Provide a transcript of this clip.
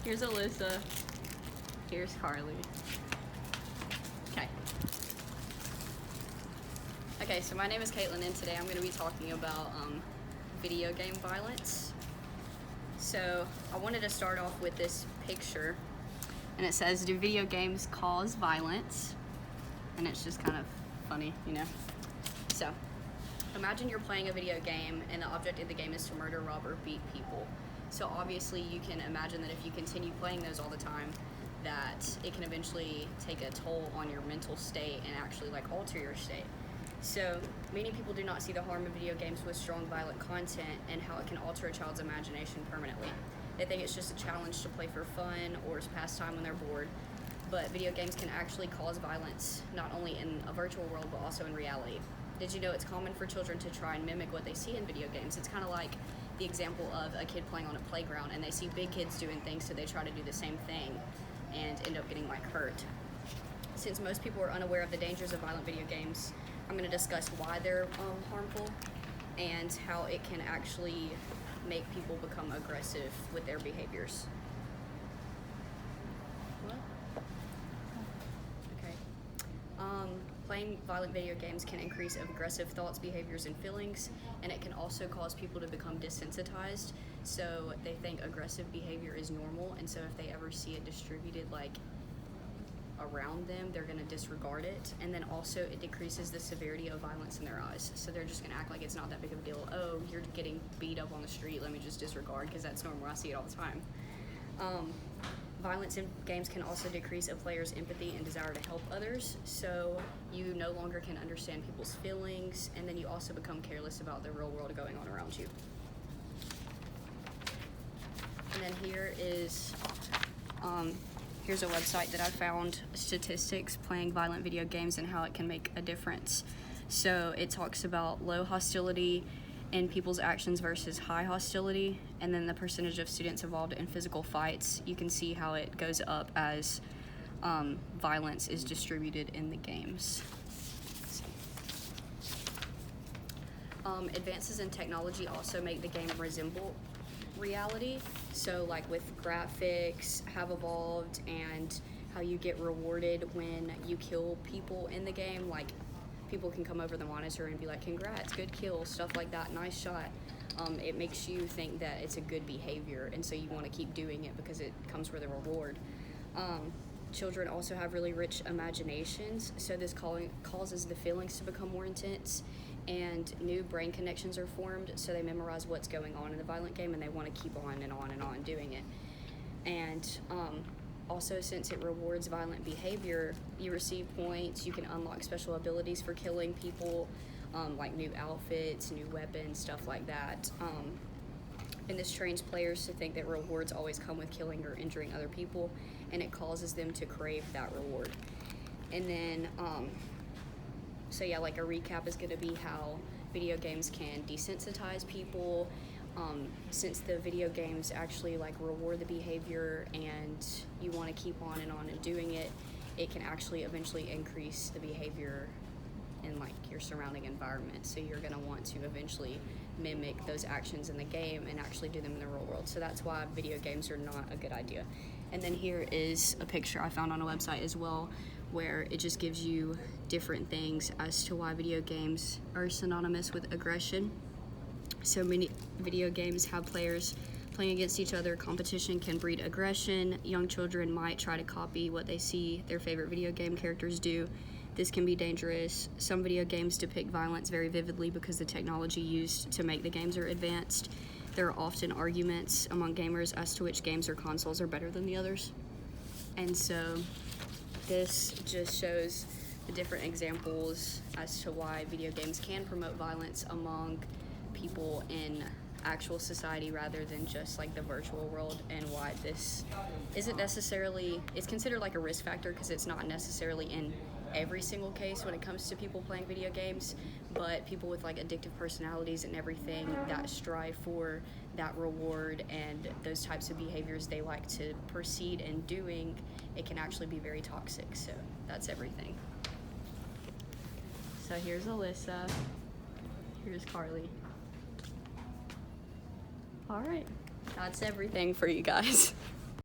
Here's Alyssa. Here's Carly. Okay, so my name is Caitlin, and today I'm going to be talking about video game violence. So I wanted to start off with this picture, and it says, "Do video games cause violence?" And it's just kind of funny, you know? So imagine you're playing a video game, and the object of the game is to murder, rob, or beat people. So obviously you can imagine that if you continue playing those all the time, that it can eventually take a toll on your mental state and actually like alter your state. So many people do not see the harm of video games with strong violent content and how it can alter a child's imagination permanently. They think it's just a challenge to play for fun or as pastime when they're bored. But video games can actually cause violence, not only in a virtual world, but also in reality. Did you know it's common for children to try and mimic what they see in video games? It's kind of like the example of a kid playing on a playground, and they see big kids doing things, so they try to do the same thing and end up getting like hurt. Since most people are unaware of the dangers of violent video games, I'm going to discuss why they're harmful and how it can actually make people become aggressive with their behaviors. What? Okay. Playing violent video games can increase aggressive thoughts, behaviors, and feelings, and it can also cause people to become desensitized, so they think aggressive behavior is normal, and so if they ever see it distributed like around them, they're going to disregard it. And then also it decreases the severity of violence in their eyes, so they're just going to act like it's not that big of a deal. Oh, you're getting beat up on the street, let me just disregard because that's normal, I see it all the time. Violence in games can also decrease a player's empathy and desire to help others, so you no longer can understand people's feelings, and then you also become careless about the real world going on around you. And then here's a website that I found, statistics playing violent video games and how it can make a difference. So it talks about low hostility in people's actions versus high hostility, and then the percentage of students involved in physical fights. You can see how it goes up as violence is distributed in the games. Advances in technology also make the game resemble reality. So like with graphics have evolved, and how you get rewarded when you kill people in the game. Like people can come over the monitor and be like, "Congrats, good kill," stuff like that, "Nice shot." It makes you think that it's a good behavior, and so you want to keep doing it because it comes with a reward. Children also have really rich imaginations, so this causes the feelings to become more intense, and new brain connections are formed, so they memorize what's going on in the violent game, and they want to keep on and on and on doing it. And also, since it rewards violent behavior, you receive points, you can unlock special abilities for killing people, like new outfits, new weapons, stuff like that. And this trains players to think that rewards always come with killing or injuring other people, and it causes them to crave that reward. And then, so yeah, like a recap is going to be how video games can desensitize people. Since the video games actually like reward the behavior and you want to keep on and doing it, it can actually eventually increase the behavior in like your surrounding environment. So you're going to want to eventually mimic those actions in the game and actually do them in the real world. So that's why video games are not a good idea. And then here is a picture I found on a website as well, where it just gives you different things as to why video games are synonymous with aggression. So many video games have players playing against each other. Competition can breed aggression. Young children might try to copy what they see their favorite video game characters do. This can be dangerous. Some video games depict violence very vividly because the technology used to make the games are advanced. There are often arguments among gamers as to which games or consoles are better than the others. And so this just shows the different examples as to why video games can promote violence among people in actual society rather than just like the virtual world, and why this isn't necessarily, it's considered like a risk factor because it's not necessarily in every single case when it comes to people playing video games, but people with like addictive personalities and everything that strive for that reward and those types of behaviors they like to proceed in doing, it can actually be very toxic. So that's everything. So here's Alyssa, here's Carly. All right, that's everything for you guys.